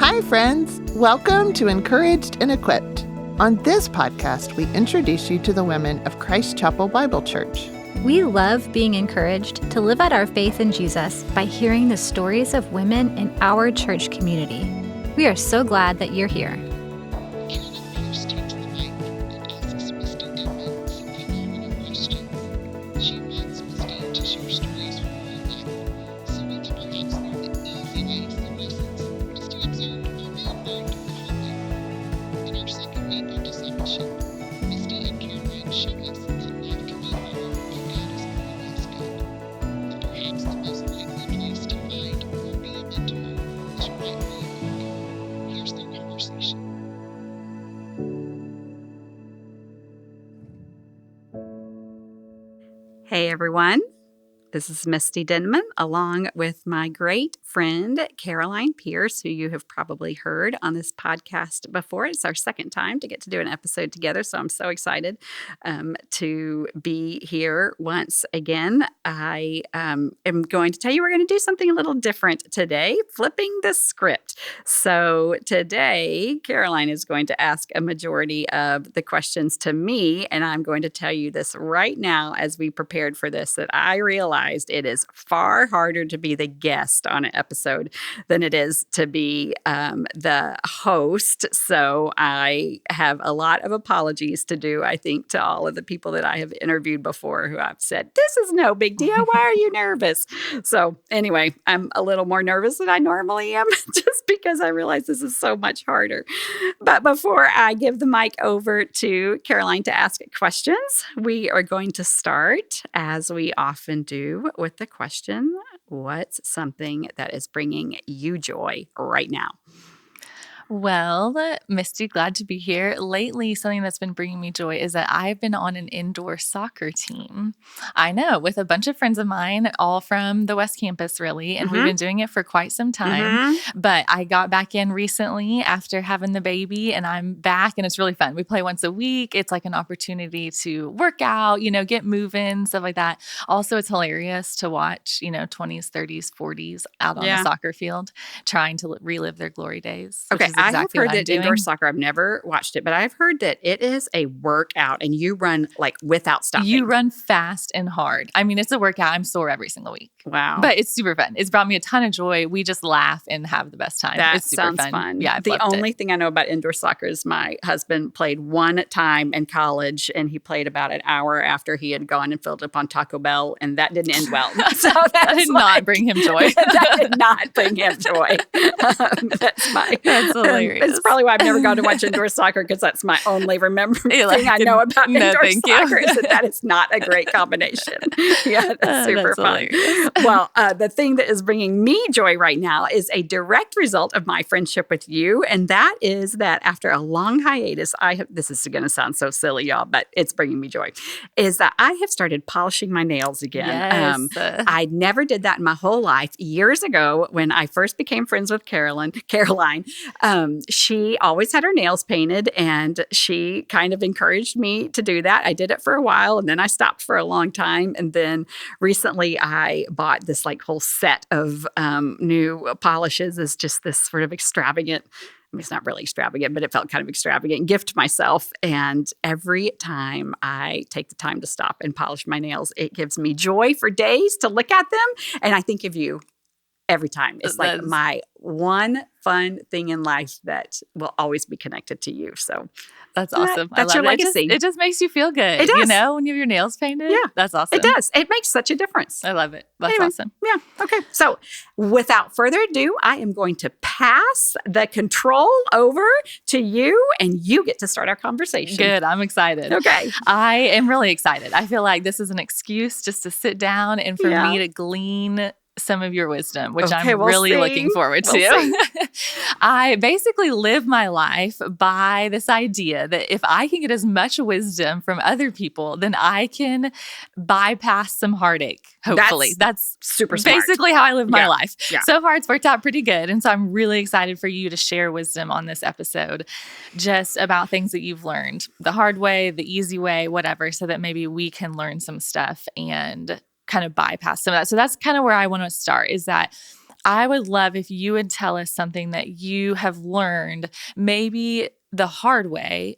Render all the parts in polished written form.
Hi, friends. Welcome to Encouraged and Equipped. On this podcast, we introduce you to the women of Christ Chapel Bible Church. We love being encouraged to live out our faith in Jesus by hearing the stories of women in our church community. We are so glad that you're here. Pearce takes the mic and asks Misty Denman some provocative questions. She wants Misty to share stories from her life, so we can perhaps learn the easy ways and lessons Misty observed or may have learned the hard way. In our second week of Discipleship, Misty and Caroline show us that life can be hard, but God is always good. And perhaps the most likely place to find or be a mentor is right where you work. Here's their conversation. Hey everyone, this is Misty Denman along with my great friend Caroline Pearce, who you have probably heard on this podcast before. It's our second time to get to do an episode together, so I'm so excited to be here once again. I am going to tell you we're going to do something a little different today, flipping the script. So today, Caroline is going to ask a majority of the questions to me, and I'm going to tell you this right now as we prepared for this, that I realized it is far harder to be the guest on an episode than it is to be the host. So I have a lot of apologies to do, I think, to all of the people that I have interviewed before who I've said, this is no big deal. Why are you nervous? So anyway, I'm a little more nervous than I normally am just because I realize this is so much harder. But before I give the mic over to Caroline to ask questions, we are going to start, as we often do, with the question, what's something that is bringing you joy right now? Well, Misty, glad to be here. Lately, something that's been bringing me joy is that I've been on an indoor soccer team. I know, with a bunch of friends of mine, all from the West Campus, really, and we've been doing it for quite some time. But I got back in recently after having the baby, and I'm back, and it's really fun. We play once a week. It's like an opportunity to work out, get moving, stuff like that. Also, it's hilarious to watch, 20s, 30s, 40s out on the soccer field trying to relive their glory days. Okay. I have heard that indoor soccer, I've never watched it, but I've heard that it is a workout and you run like without stopping. You run fast and hard. I mean, it's a workout. I'm sore every single week. Wow. But it's super fun. It's brought me a ton of joy. We just laugh and have the best time. That it's super sounds fun. Yeah, the only thing I know about indoor soccer is my husband played one time in college and he played about an hour after he had gone and filled up on Taco Bell, and that didn't end well. So that did not bring him joy. That did not bring him joy. That's hilarious. It's probably why I've never gone to watch indoor soccer, because that's my only thing I know about indoor soccer is that is not a great combination. Yeah, that's super fun. Well, the thing that is bringing me joy right now is a direct result of my friendship with you, and that is that after a long hiatus, this is going to sound so silly, y'all, but it's bringing me joy, is that I have started polishing my nails again. Yes. I never did that in my whole life. Years ago, when I first became friends with Caroline, she always had her nails painted, and she kind of encouraged me to do that. I did it for a while, and then I stopped for a long time. And then recently I bought this like whole set of new polishes as just this sort of extravagant, it's not really extravagant, but it felt kind of extravagant gift to myself. And every time I take the time to stop and polish my nails, it gives me joy for days to look at them. And I think of you every time. It's like my one fun thing in life that will always be connected to you. So that's awesome. That's your legacy. It just makes you feel good. It does. When you have your nails painted. Yeah. That's awesome. It does. It makes such a difference. I love it. That's awesome. Yeah. Okay. So without further ado, I am going to pass the control over to you, and you get to start our conversation. Good. I'm excited. Okay. I am really excited. I feel like this is an excuse just to sit down and for me to glean some of your wisdom, which I'm really looking forward to. I basically live my life by this idea that if I can get as much wisdom from other people, then I can bypass some heartache, hopefully. That's super smart. Basically how I live my life. Yeah. So far, it's worked out pretty good. And so I'm really excited for you to share wisdom on this episode, just about things that you've learned, the hard way, the easy way, whatever, so that maybe we can learn some stuff and kind of bypass some of that. So that's kind of where I want to start, is that I would love if you would tell us something that you have learned, maybe the hard way,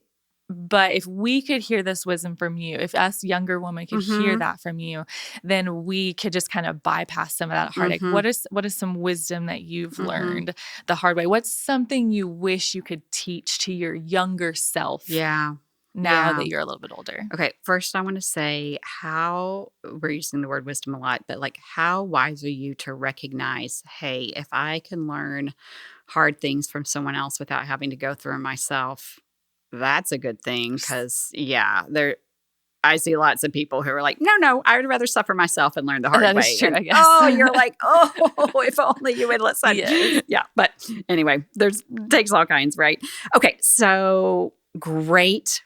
but if we could hear this wisdom from you, if us younger women could hear Mm-hmm. that from you, then we could just kind of bypass some of that heartache. Mm-hmm. What is some wisdom that you've Mm-hmm. learned the hard way? What's something you wish you could teach to your younger self Yeah. now Yeah. that you're a little bit older? Okay. First, I want to say how we're using the word wisdom a lot, but like, how wise are you to recognize, hey, if I can learn hard things from someone else without having to go through them myself, that's a good thing. Because, yeah, I see lots of people who are like, no, I would rather suffer myself and learn the hard That way. is true, And, I guess. oh, you're like, oh, if only you would listen. Yes. Yeah. But anyway, takes all kinds, right? Okay. So great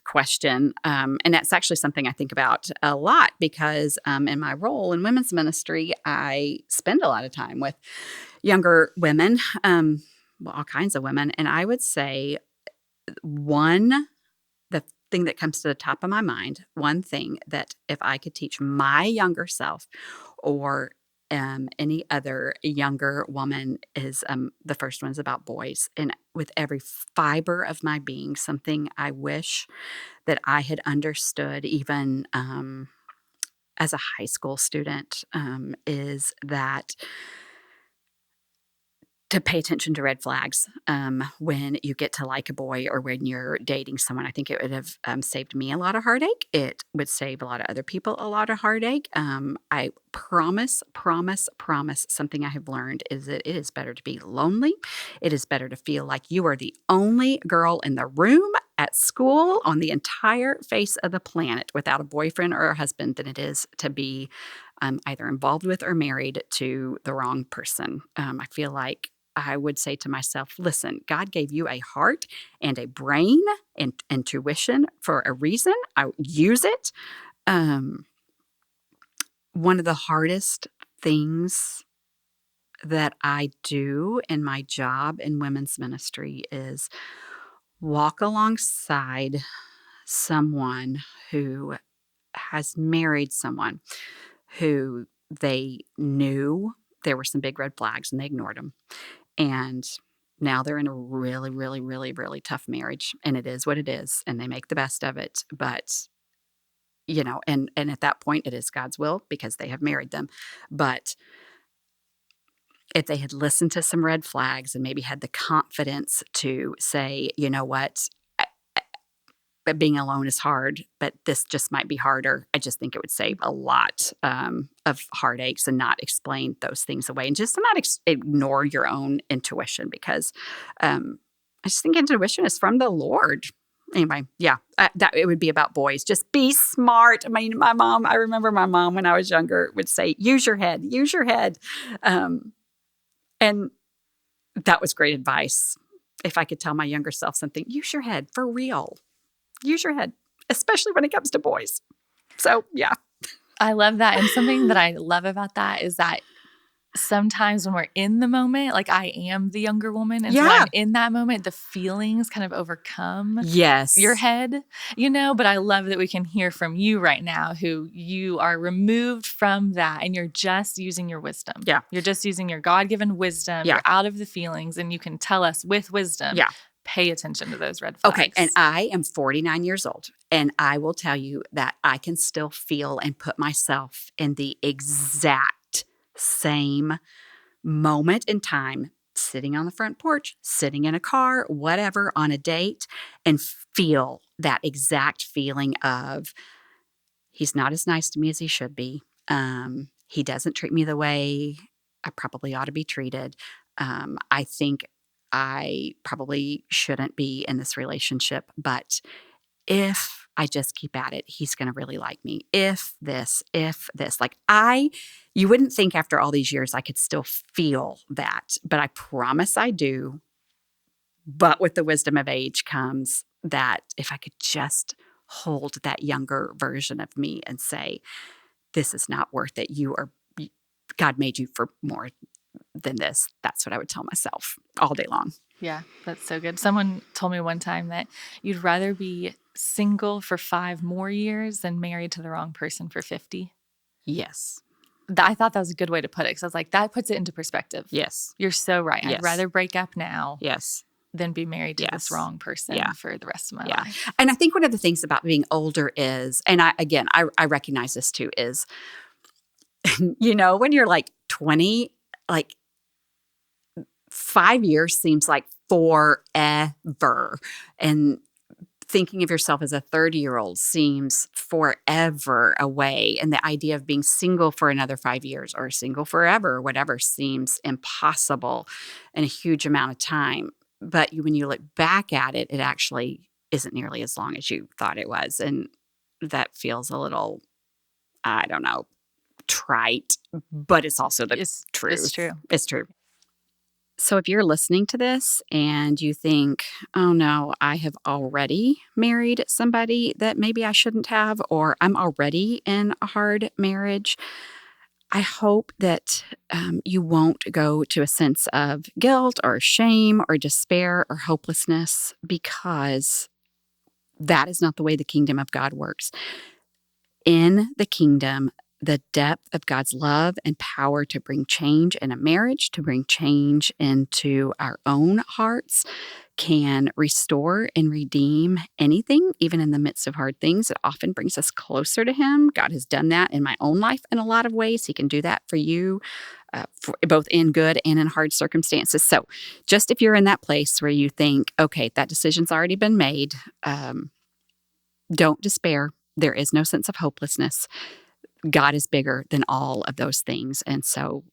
question. And that's actually something I think about a lot because in my role in women's ministry, I spend a lot of time with younger women, well, all kinds of women. And I would say the thing that comes to the top of my mind, one thing that if I could teach my younger self or any other younger woman is the first one's about boys. And with every fiber of my being, something I wish that I had understood even as a high school student is that to pay attention to red flags when you get to like a boy or when you're dating someone. I think it would have saved me a lot of heartache. It would save a lot of other people a lot of heartache. I promise, something I have learned is that it is better to be lonely. It is better to feel like you are the only girl in the room, at school, on the entire face of the planet without a boyfriend or a husband than it is to be either involved with or married to the wrong person. I feel like I would say to myself, listen, God gave you a heart and a brain and intuition for a reason. I use it. One of the hardest things that I do in my job in women's ministry is walk alongside someone who has married someone who they knew there were some big red flags and they ignored them. And now they're in a really, really, really, really tough marriage. And it is what it is. And they make the best of it. But, and at that point, it is God's will because they have married them. But if they had listened to some red flags and maybe had the confidence to say, you know what, but being alone is hard, but this just might be harder. I just think it would save a lot of heartaches and not explain those things away and just to not ignore your own intuition because I just think intuition is from the Lord. Anyway, yeah, that it would be about boys. Just be smart. I mean, I remember my mom when I was younger would say, use your head. And that was great advice. If I could tell my younger self something, use your head for real. Use your head, especially when it comes to boys. So, yeah. I love that. And something that I love about that is that sometimes when we're in the moment, like I am the younger woman, and so when I'm in that moment, the feelings kind of overcome your head, but I love that we can hear from you right now who you are removed from that and you're just using your wisdom. Yeah. You're just using your God-given wisdom. Yeah. You're out of the feelings and you can tell us with wisdom. Yeah. Pay attention to those red flags. Okay. And I am 49 years old. And I will tell you that I can still feel and put myself in the exact same moment in time, sitting on the front porch, sitting in a car, whatever, on a date, and feel that exact feeling of he's not as nice to me as he should be. He doesn't treat me the way I probably ought to be treated. I think I probably shouldn't be in this relationship, but if I just keep at it, he's going to really like me. If this, like you wouldn't think after all these years I could still feel that, but I promise I do. But with the wisdom of age comes that if I could just hold that younger version of me and say, this is not worth it. God made you for more than this. That's what I would tell myself all day long. Yeah, that's so good. Someone told me one time that you'd rather be single for 5 more years than married to the wrong person for 50. Yes. I thought that was a good way to put it, because I was like, that puts it into perspective. Yes. You're so right. Yes. I'd rather break up now Yes. than be married to Yes. this wrong person Yeah. for the rest of my Yeah. life. And I think one of the things about being older is, and I recognize this too, is, when you're like 20, like 5 years seems like forever. And thinking of yourself as a 30-year-old seems forever away. And the idea of being single for another 5 years or single forever or whatever seems impossible in a huge amount of time. But when you look back at it, it actually isn't nearly as long as you thought it was. And that feels a little, I don't know, trite, but it's also the truth. It's true. It's true. So if you're listening to this and you think, oh no, I have already married somebody that maybe I shouldn't have, or I'm already in a hard marriage, I hope that you won't go to a sense of guilt or shame or despair or hopelessness, because that is not the way the kingdom of God works. In the kingdom, the depth of God's love and power to bring change in a marriage, to bring change into our own hearts, can restore and redeem anything, even in the midst of hard things. It often brings us closer to Him. God has done that in my own life in a lot of ways. He can do that for you, for both in good and in hard circumstances. So just if you're in that place where you think, okay, that decision's already been made, don't despair. There is no sense of hopelessness. God is bigger than all of those things. And so,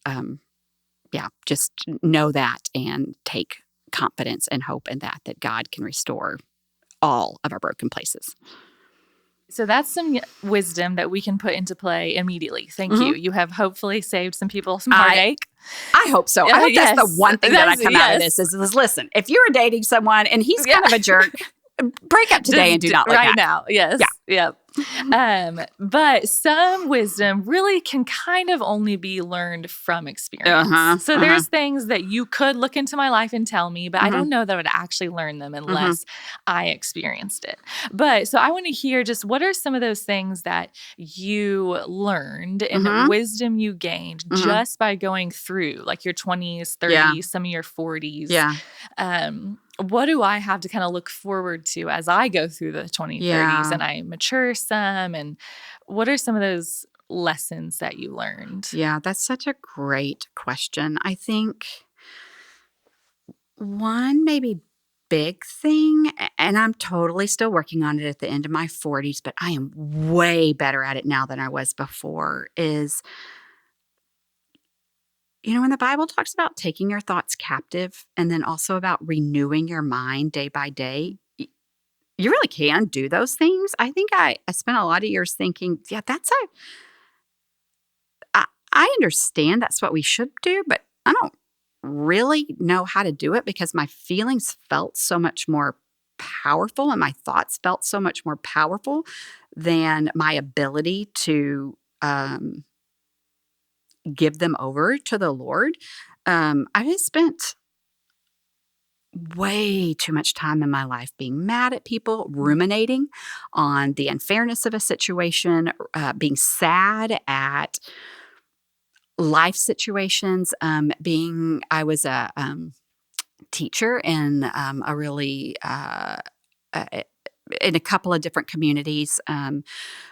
just know that and take confidence and hope in that God can restore all of our broken places. So that's some wisdom that we can put into play immediately. Thank you. You have hopefully saved some people some heartache. I hope so. I hope that's the one thing that I come out of this is listen, if you're dating someone and he's kind of a jerk, break up today and do not look right back. now. Yes. Yeah. Yep. But some wisdom really can kind of only be learned from experience. So there's things that you could look into my life and tell me, but I don't know that I would actually learn them unless I experienced it. But so I want to hear just what are some of those things that you learned and wisdom you gained just by going through like your 20s, 30s, some of your 40s. Yeah. What do I have to kind of look forward to as I go through the 20s, 30s and I mature some? And what are some of those lessons that you learned? Yeah, that's such a great question. I think one maybe big thing, and I'm totally still working on it at the end of my 40s, but I am way better at it now than I was before, is when the Bible talks about taking your thoughts captive and then also about renewing your mind day by day, you really can do those things. I think I spent a lot of years thinking, I understand that's what we should do, but I don't really know how to do it because my feelings felt so much more powerful and my thoughts felt so much more powerful than my ability to give them over to the Lord. I have spent way too much time in my life being mad at people, ruminating on the unfairness of a situation, being sad at life situations. I was a teacher in a really in a couple of different communities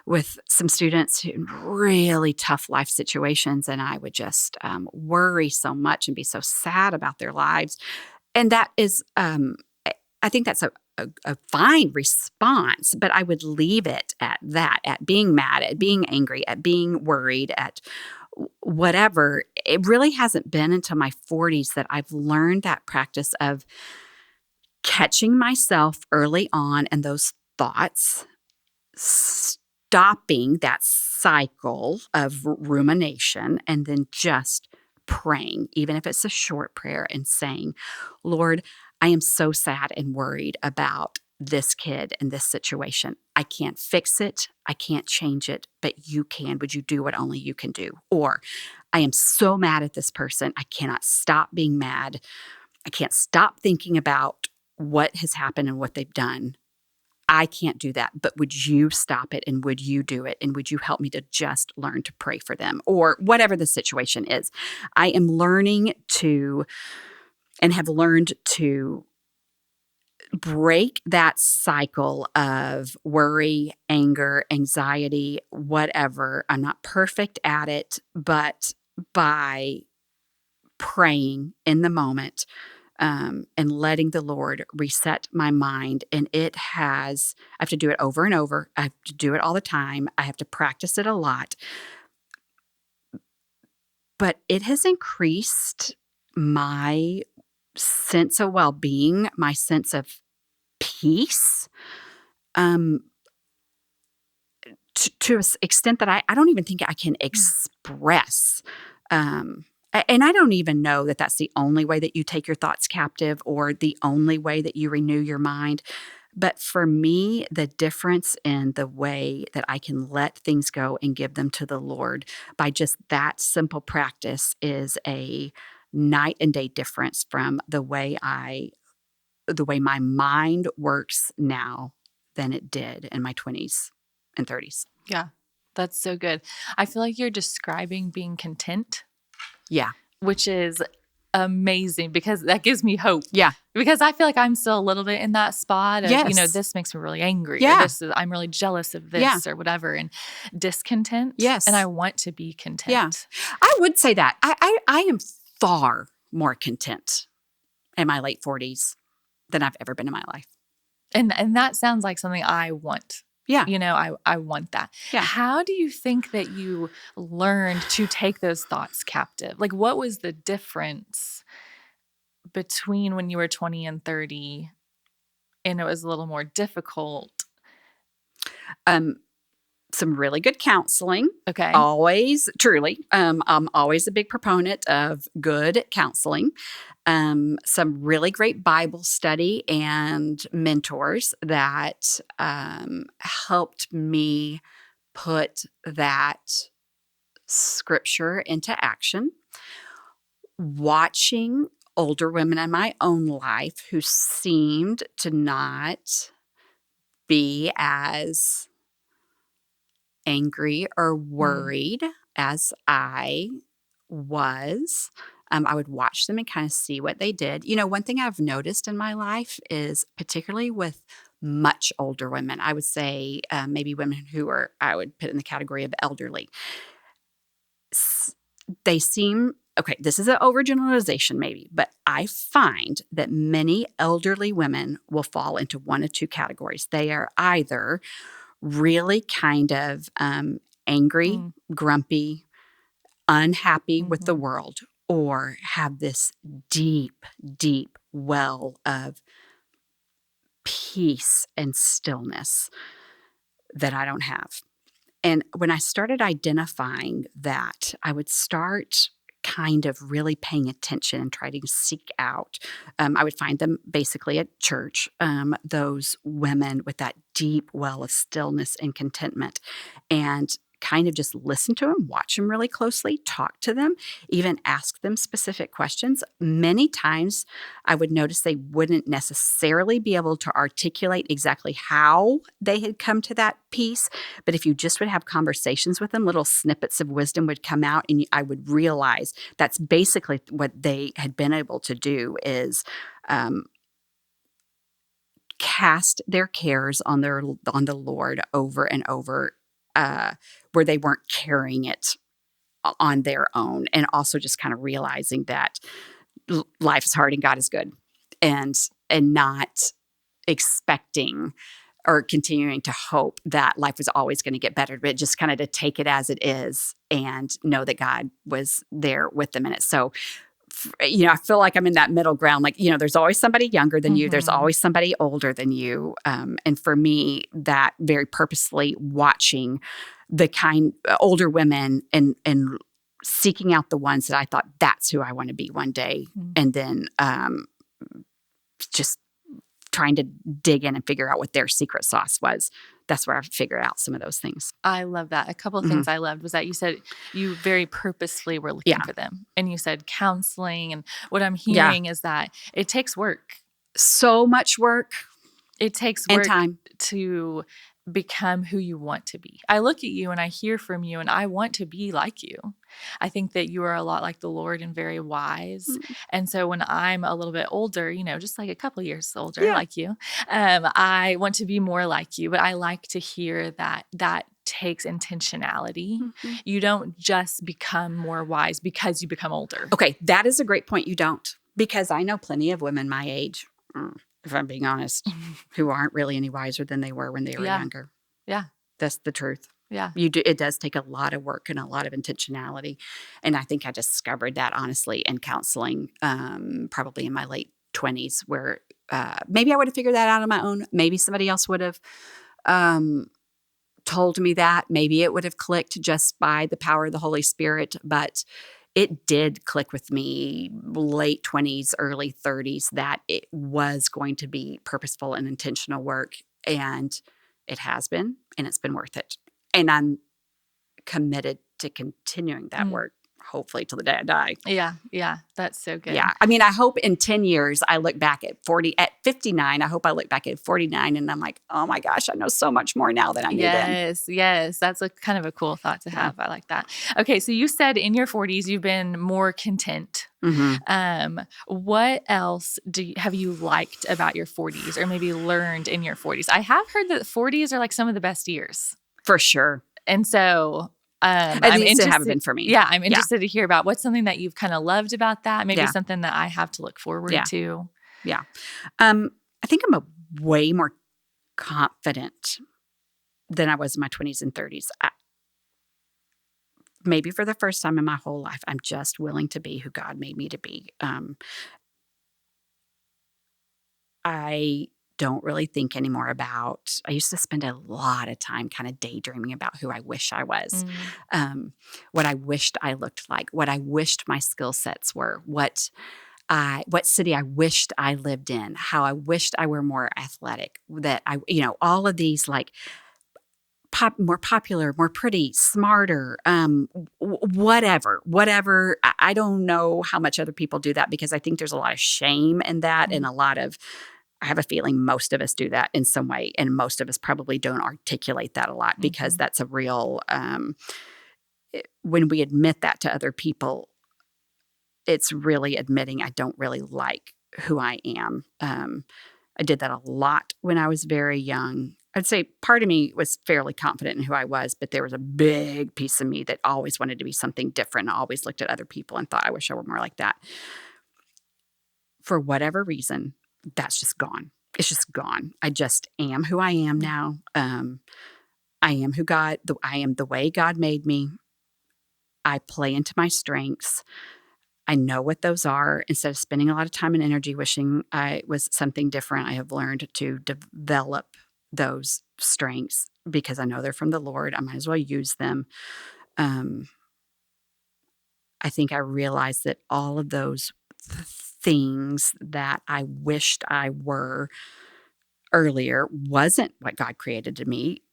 with some students in really tough life situations, and I would just worry so much and be so sad about their lives. And that is, I think that's a fine response, but I would leave it at that, at being mad, at being angry, at being worried, at whatever. It really hasn't been until my 40s that I've learned that practice of catching myself early on and those thoughts, stopping that cycle of rumination, and then just praying, even if it's a short prayer, and saying, Lord, I am so sad and worried about this kid and this situation. I can't fix it. I can't change it, but you can. Would you do what only you can do? Or I am so mad at this person. I cannot stop being mad. I can't stop thinking about what has happened and what they've done. I can't do that, but would you stop it and would you do it? And would you help me to just learn to pray for them or whatever the situation is? I am learning to and have learned to break that cycle of worry, anger, anxiety, whatever. I'm not perfect at it, but by praying in the moment, and letting the Lord reset my mind. And I have to do it over and over. I have to do it all the time. I have to practice it a lot. But it has increased my sense of well being, my sense of peace, um, to an extent that I don't even think I can express. And I don't even know that that's the only way that you take your thoughts captive or the only way that you renew your mind. But for me, the difference in the way that I can let things go and give them to the Lord by just that simple practice is a night and day difference from the way my mind works now than it did in my 20s and 30s. Yeah, that's so good. I feel like you're describing being content, Yeah. which is amazing because that gives me hope. Yeah. Because I feel like I'm still a little bit in that spot of, Yes. this makes me really angry. Yeah. Or I'm really jealous of this Yeah. or whatever. And discontent. Yes. And I want to be content. Yeah. I would say that. I am far more content in my late 40s than I've ever been in my life. And that sounds like something I want. Yeah. I want that. Yeah. How do you think that you learned to take those thoughts captive? Like, what was the difference between when you were 20 and 30 and it was a little more difficult? Some really good counseling. Okay. Always, truly. I'm always a big proponent of good counseling. Some really great Bible study and mentors that helped me put that scripture into action. Watching older women in my own life who seemed to not be as angry or worried as I was. I would watch them and kind of see what they did. One thing I've noticed in my life is particularly with much older women, I would say maybe women who I would put in the category of elderly. They seem, okay, this is an overgeneralization maybe, but I find that many elderly women will fall into one of two categories. They are either really kind of angry, grumpy, unhappy with the world, or have this deep, deep well of peace and stillness that I don't have. And when I started identifying that, I would start kind of really paying attention and trying to seek out. I would find them basically at church, those women with that deep well of stillness and contentment, and kind of just listen to them, watch them really closely, talk to them, even ask them specific questions. Many times I would notice they wouldn't necessarily be able to articulate exactly how they had come to that peace. But if you just would have conversations with them, little snippets of wisdom would come out, and I would realize that's basically what they had been able to do is cast their cares on the Lord over and over, where they weren't carrying it on their own, and also just kind of realizing that life is hard and God is good, and not expecting or continuing to hope that life was always going to get better, but just kind of to take it as it is and know that God was there with them in it. So, I feel like I'm in that middle ground. Like, there's always somebody younger than you. There's always somebody older than you. And for me, that very purposely watching the older women and seeking out the ones that I thought that's who I want to be one day. And then just trying to dig in and figure out what their secret sauce was. That's where I figured out some of those things. I love that. A couple of things I loved was that you said you very purposefully were looking for them. And you said counseling. And what I'm hearing is that it takes work. So much work. It takes and work time. to become who you want to be. I look at you and I hear from you and I want to be like you. I think that you are a lot like the Lord and very wise. Mm. And so when I'm a little bit older, just like a couple years older, Yeah. like you, I want to be more like you. But I like to hear that takes intentionality. Mhm. You don't just become more wise because you become older. Okay, that is a great point. You don't, because I know plenty of women my age, if I'm being honest, who aren't really any wiser than they were when they were Yeah. younger. Yeah. That's the truth. Yeah. It does take a lot of work and a lot of intentionality. And I think I discovered that honestly in counseling, probably in my late 20s, where maybe I would have figured that out on my own. Maybe somebody else would have told me that. Maybe it would have clicked just by the power of the Holy Spirit. But it did click with me late 20s, early 30s that it was going to be purposeful and intentional work. And it has been, and it's been worth it. And I'm committed to continuing that work, hopefully till the day I die. Yeah. Yeah. That's so good. Yeah. I mean, I hope in 10 years I look back at 59, I hope I look back at 49 and I'm like, oh my gosh, I know so much more now than I knew then. Yes, yes. That's a kind of a cool thought to have. I like that. Okay, so you said in your 40s you've been more content. Mm-hmm. What else have you liked about your 40s or maybe learned in your 40s? I have heard that 40s are like some of the best years. For sure. And so At I'm least it interested, haven't been for me. Yeah, I'm interested to hear about what's something that you've kind of loved about that. Maybe Yeah. something that I have to look forward to. Yeah. I think I'm a way more confident than I was in my 20s and 30s. Maybe for the first time in my whole life, I'm just willing to be who God made me to be. I don't really think anymore about, I used to spend a lot of time kind of daydreaming about who I wish I was, what I wished I looked like, what I wished my skill sets were, what city I wished I lived in, how I wished I were more athletic, that all of these like more popular, more pretty, smarter, whatever. I don't know how much other people do that because I think there's a lot of shame in that and a lot of, I have a feeling most of us do that in some way. And most of us probably don't articulate that a lot because that's a real, when we admit that to other people, it's really admitting I don't really like who I am. I did that a lot when I was very young. I'd say part of me was fairly confident in who I was, but there was a big piece of me that always wanted to be something different. I always looked at other people and thought, I wish I were more like that. For whatever reason, that's just gone. It's just gone. I just am who I am now. I am I am the way God made me. I play into my strengths. I know what those are. Instead of spending a lot of time and energy wishing I was something different, I have learned to develop those strengths because I know they're from the Lord. I might as well use them. I think I realized that all of those things that I wished I were earlier wasn't what God created me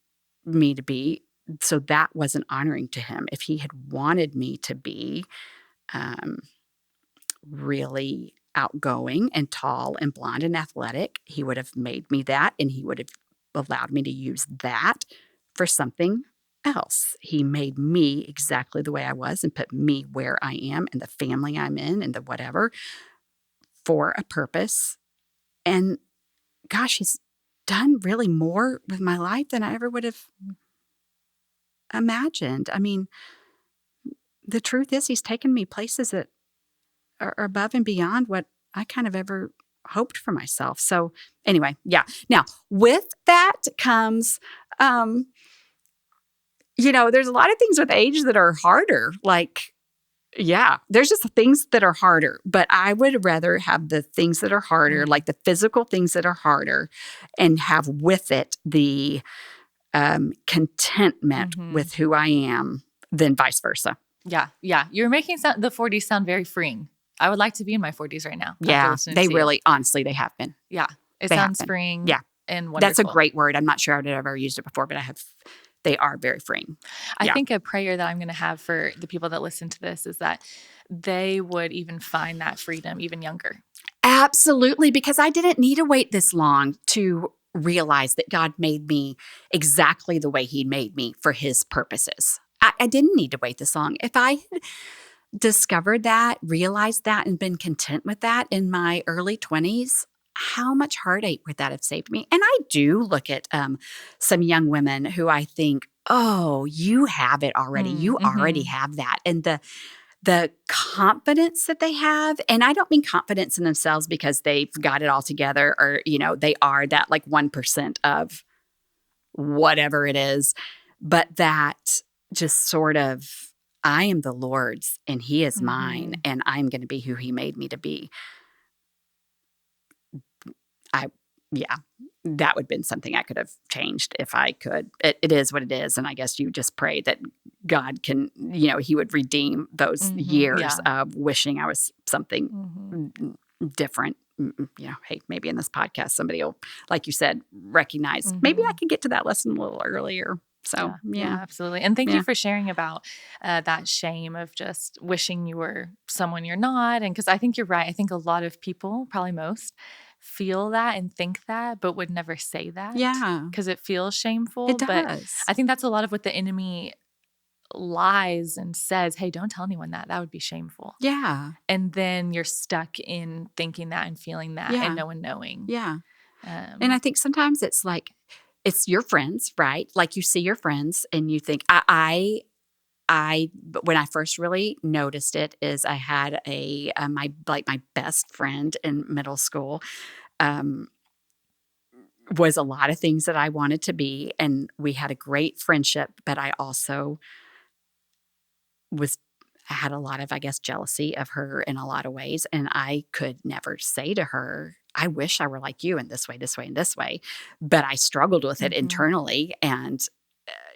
to be. So that wasn't honoring to him. If he had wanted me to be really outgoing and tall and blonde and athletic, he would have made me that, and he would have allowed me to use that for something else. He made me exactly the way I was and put me where I am and the family I'm in and the whatever for a purpose. And gosh, he's done really more with my life than I ever would have imagined. I mean, the truth is he's taken me places that are above and beyond what I kind of ever hoped for myself. So anyway, yeah. Now with that comes, there's a lot of things with age that are harder. Like, yeah, there's just things that are harder, but I would rather have the things that are harder, like the physical things that are harder, and have with it the contentment with who I am than vice versa. Yeah. Yeah. You're making the 40s sound very freeing. I would like to be in my 40s right now. Yeah, they really, honestly, they have been. Yeah. It sounds freeing. Yeah. And wonderful. That's a great word. I'm not sure I would have ever used it before, but they are very freeing. I think a prayer that I'm going to have for the people that listen to this is that they would even find that freedom even younger. Absolutely, because I didn't need to wait this long to realized that God made me exactly the way he made me for his purposes. I didn't need to wait this long. If I had discovered that, realized that, and been content with that in my early 20s, how much heartache would that have saved me? And I do look at some young women who I think, oh, you have it already. You already have that. And the confidence that they have, and I don't mean confidence in themselves because they've got it all together or, they are that like 1% of whatever it is, but that just sort of, I am the Lord's and he is mine and I'm going to be who he made me to be. That would have been something I could have changed if I could. It is what it is. And I guess you just pray that God can, he would redeem those years of wishing I was something different. Hey, maybe in this podcast, somebody will, like you said, recognize maybe I could get to that lesson a little earlier. So, yeah, absolutely. And thank you for sharing about that shame of just wishing you were someone you're not. And because I think you're right. I think a lot of people, probably most, feel that and think that, but would never say that. Yeah. Because it feels shameful. It does. But I think that's a lot of what the enemy lies and says, hey, don't tell anyone that. That would be shameful. Yeah. And then you're stuck in thinking that and feeling that and no one knowing. Yeah. And I think sometimes it's like, it's your friends, right? Like you see your friends and you think, but when I first really noticed it is I had my best friend in middle school, was a lot of things that I wanted to be. And we had a great friendship, but I also had a lot of, I guess, jealousy of her in a lot of ways. And I could never say to her, I wish I were like you in this way, this way, and this way. But I struggled with it internally. And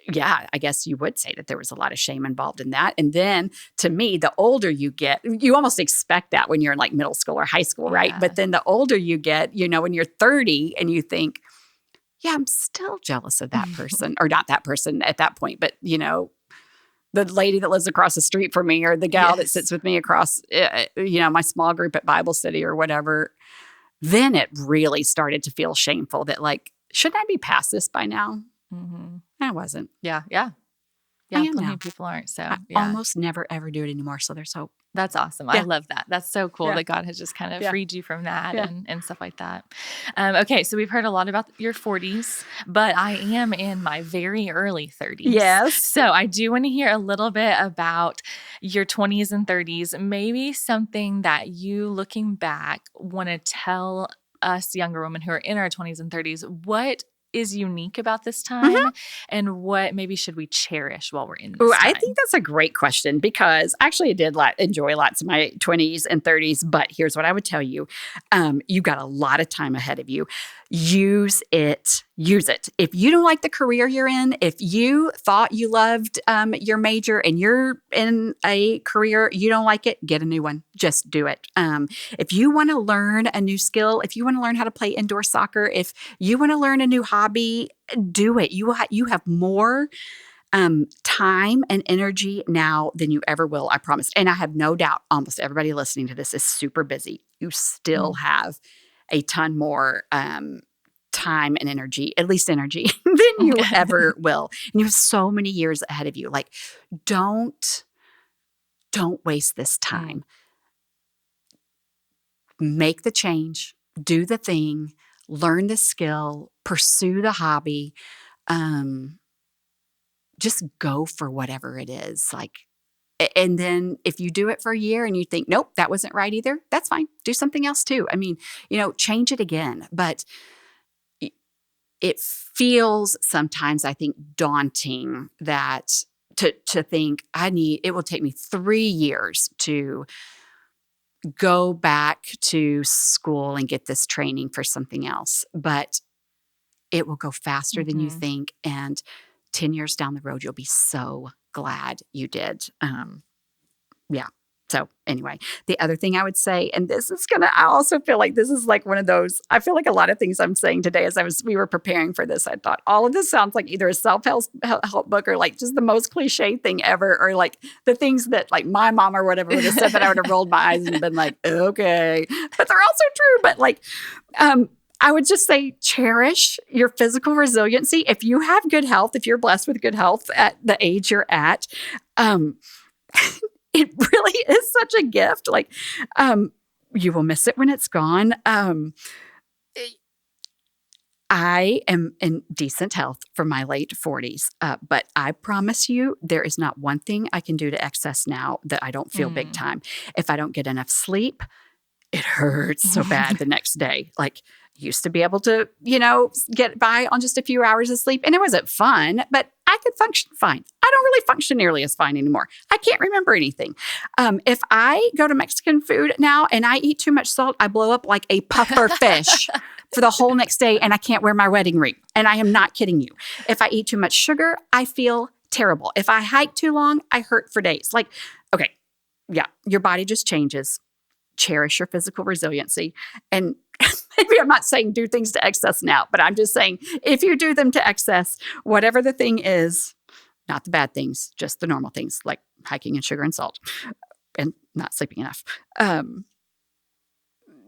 I guess you would say that there was a lot of shame involved in that. And then to me, the older you get, you almost expect that when you're in like middle school or high school, right? But then the older you get, when you're 30 and you think, I'm still jealous of that person or not that person at that point, but the lady that lives across the street from me or the gal that sits with me across, my small group at Bible study or whatever. Then it really started to feel shameful that like, shouldn't I be past this by now? I wasn't. Yeah. Plenty of people aren't. So I almost never ever do it anymore. So there's hope. That's awesome. I love that. That's so cool that God has just kind of freed you from that and stuff like that. Okay. So we've heard a lot about your 40s, but I am in my very early 30s. Yes. So I do want to hear a little bit about your 20s and 30s, maybe something that you looking back want to tell us younger women who are in our 20s and 30s, what is unique about this time and what maybe should we cherish while we're in this time? I think that's a great question because actually I did enjoy lots of my 20s and 30s, but here's what I would tell you. You've got a lot of time ahead of you. Use it. If you don't like the career you're in, if you thought you loved your major and you're in a career, you don't like it, get a new one. Just do it. If you want to learn a new skill, if you want to learn how to play indoor soccer, if you want to learn a new hobby, do it. You have more time and energy now than you ever will, I promise. And I have no doubt almost everybody listening to this is super busy. You still have a ton more time and energy, at least energy, than you ever will. And you have so many years ahead of you. Like, don't waste this time. Make the change, do the thing, learn the skill, pursue the hobby. Just go for whatever it is. And then if you do it for a year and you think, nope, that wasn't right either, that's fine. Do something else too. I mean, change it again. But it feels sometimes, I think, daunting that to think it will take me 3 years to go back to school and get this training for something else. But it will go faster than you think. And 10 years down the road, you'll be so glad you did. So anyway, the other thing I would say, and I also feel like this is like one of those, I feel like a lot of things I'm saying today as we were preparing for this, I thought all of this sounds like either a self-help book or like just the most cliche thing ever, or like the things that like my mom or whatever would have said that I would have rolled my eyes and been like, okay, but they're also true. But like, I would just say cherish your physical resiliency. If you have good health, if you're blessed with good health at the age you're at, it really is such a gift. Like, you will miss it when it's gone. I am in decent health for my late 40s, but I promise you, there is not one thing I can do to excess now that I don't feel big time. If I don't get enough sleep, it hurts so bad the next day. Like, used to be able to, get by on just a few hours of sleep, and it wasn't fun, but I could function fine. I don't really function nearly as fine anymore. I can't remember anything. If I go to Mexican food now and I eat too much salt, I blow up like a puffer fish for the whole next day, and I can't wear my wedding ring. And I am not kidding you. If I eat too much sugar, I feel terrible. If I hike too long, I hurt for days. Like, okay, yeah, your body just changes. Cherish your physical resiliency. And maybe I'm not saying do things to excess now, but I'm just saying if you do them to excess, whatever the thing is, not the bad things, just the normal things like hiking and sugar and salt and not sleeping enough,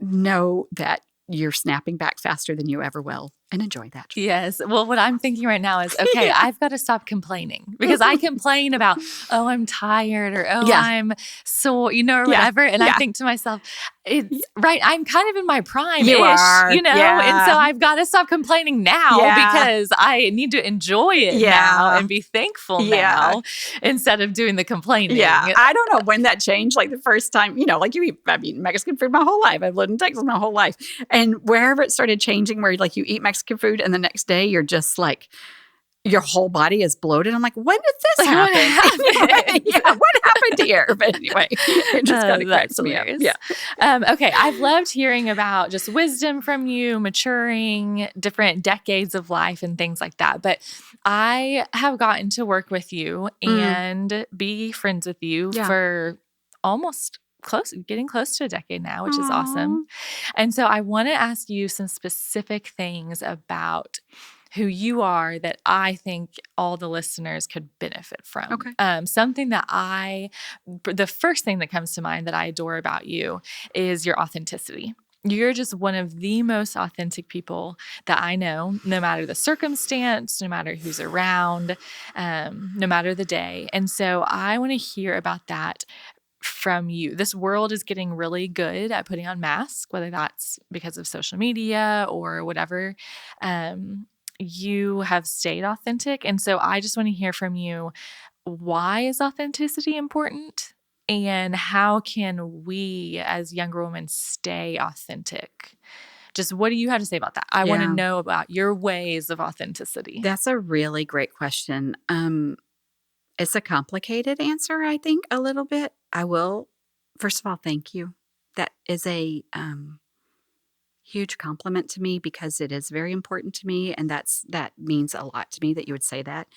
know that you're snapping back faster than you ever will, and enjoy that. Yes. Well, what I'm thinking right now is, okay, I've got to stop complaining, because I complain about, oh, I'm tired, or, oh, I'm sore, or whatever. And I think to myself, it's right. I'm kind of in my prime-ish, and so I've got to stop complaining now because I need to enjoy it now and be thankful now instead of doing the complaining. Yeah. I don't know when that changed. Like the first time, like I've eaten Mexican food my whole life. I've lived in Texas my whole life. And wherever it started changing, where like you eat Mexican food and the next day you're just like, your whole body is bloated. I'm like, when did this happen? What happened here? But anyway, it just kind of cracks me up. Yeah. Okay. I've loved hearing about just wisdom from you, maturing, different decades of life and things like that. But I have gotten to work with you and be friends with you for almost getting close to a decade now, which is awesome. And so I want to ask you some specific things about who you are that I think all the listeners could benefit from. Okay. Something that the first thing that comes to mind that I adore about you is your authenticity. You're just one of the most authentic people that I know, no matter the circumstance, no matter who's around, no matter the day. And so I want to hear about that from you. This world is getting really good at putting on masks, whether that's because of social media or whatever. You have stayed authentic. And so I just want to hear from you, why is authenticity important? And how can we as younger women stay authentic? Just what do you have to say about that? I want to know about your ways of authenticity. That's a really great question. It's a complicated answer, I think, a little bit. I will, first of all, thank you. That is a huge compliment to me, because it is very important to me, and that means a lot to me that you would say that.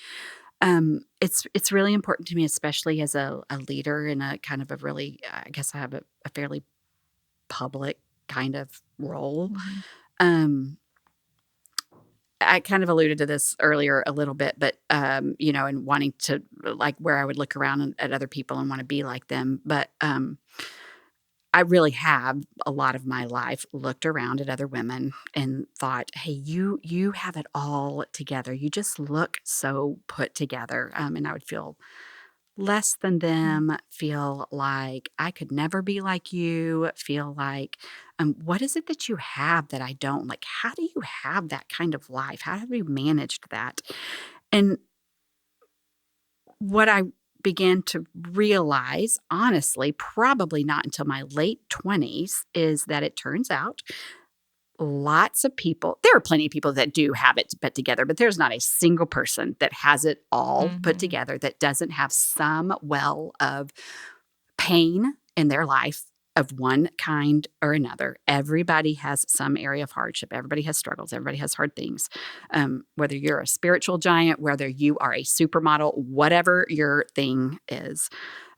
It's really important to me, especially as a leader in a kind of a really, I guess I have a fairly public kind of role. I kind of alluded to this earlier a little bit, but, and wanting to, like, where I would look around at other people and want to be like them. But I really have a lot of my life looked around at other women and thought, hey, you have it all together. You just look so put together. And I would feel less than them, feel like I could never be like you, feel like, what is it that you have that I don't? Like, how do you have that kind of life? How have you managed that? And what I began to realize, honestly, probably not until my late 20s, is that it turns out lots of people, there are plenty of people that do have it put together, but there's not a single person that has it all put together that doesn't have some well of pain in their life of one kind or another. Everybody has some area of hardship. Everybody has struggles. Everybody has hard things. Whether you're a spiritual giant, whether you are a supermodel, whatever your thing is,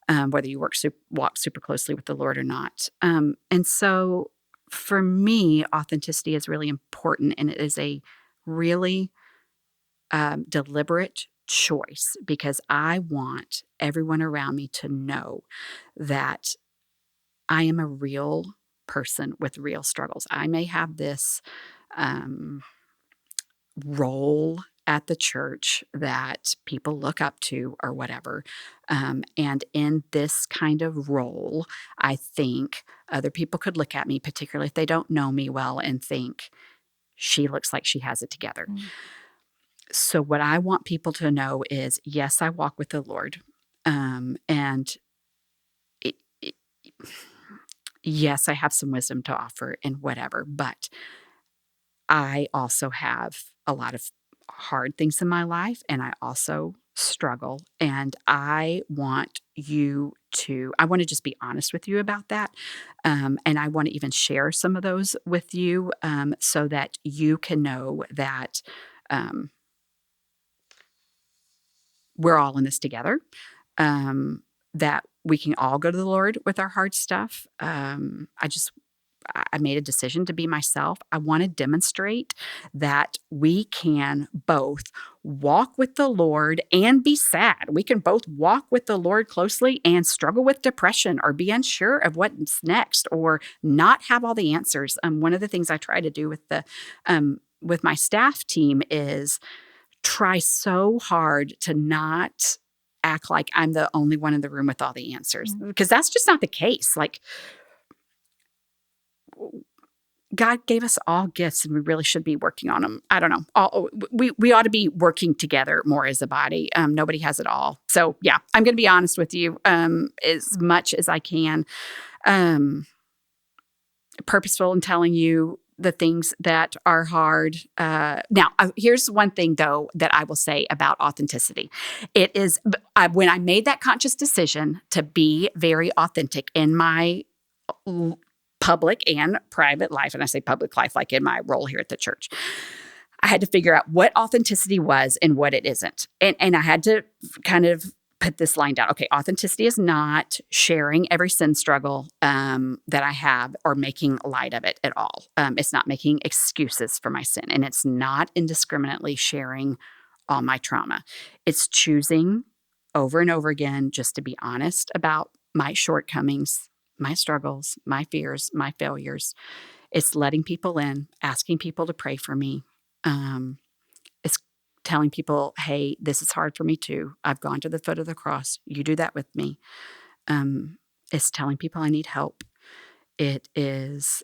whether you walk super closely with the Lord or not. And so for me, authenticity is really important, and it is a really deliberate choice, because I want everyone around me to know that I am a real person with real struggles. I may have this role at the church that people look up to or whatever. And in this kind of role, I think other people could look at me, particularly if they don't know me well, and think, she looks like she has it together. Mm. So what I want people to know is, yes, I walk with the Lord. And it, yes, I have some wisdom to offer and whatever, but I also have a lot of hard things in my life, and I also struggle. And I want to just be honest with you about that. And I want to even share some of those with you, so that you can know that um, we're all in this together, that we can all go to the Lord with our hard stuff. I made a decision to be myself. I want to demonstrate that we can both walk with the Lord and be sad. We can both walk with the Lord closely and struggle with depression or be unsure of what's next or not have all the answers. One of the things I try to do with my staff team is try so hard to not act like I'm the only one in the room with all the answers, because that's just not the case. Like, God gave us all gifts, and we really should be working on them. I don't know. We ought to be working together more as a body. Nobody has it all. So yeah, I'm going to be honest with you as much as I can. Purposeful in telling you the things that are hard. Now, here's one thing, though, that I will say about authenticity. It is when I made that conscious decision to be very authentic in my public and private life, and I say public life like in my role here at the church, I had to figure out what authenticity was and what it isn't. And I had to kind of put this line down. Okay, authenticity is not sharing every sin struggle that I have or making light of it at all. It's not making excuses for my sin, and it's not indiscriminately sharing all my trauma. It's choosing over and over again just to be honest about my shortcomings, my struggles, my fears, my failures. It's letting people in, asking people to pray for me. It's telling people, hey, this is hard for me too. I've gone to the foot of the cross. You do that with me. It's telling people I need help. It is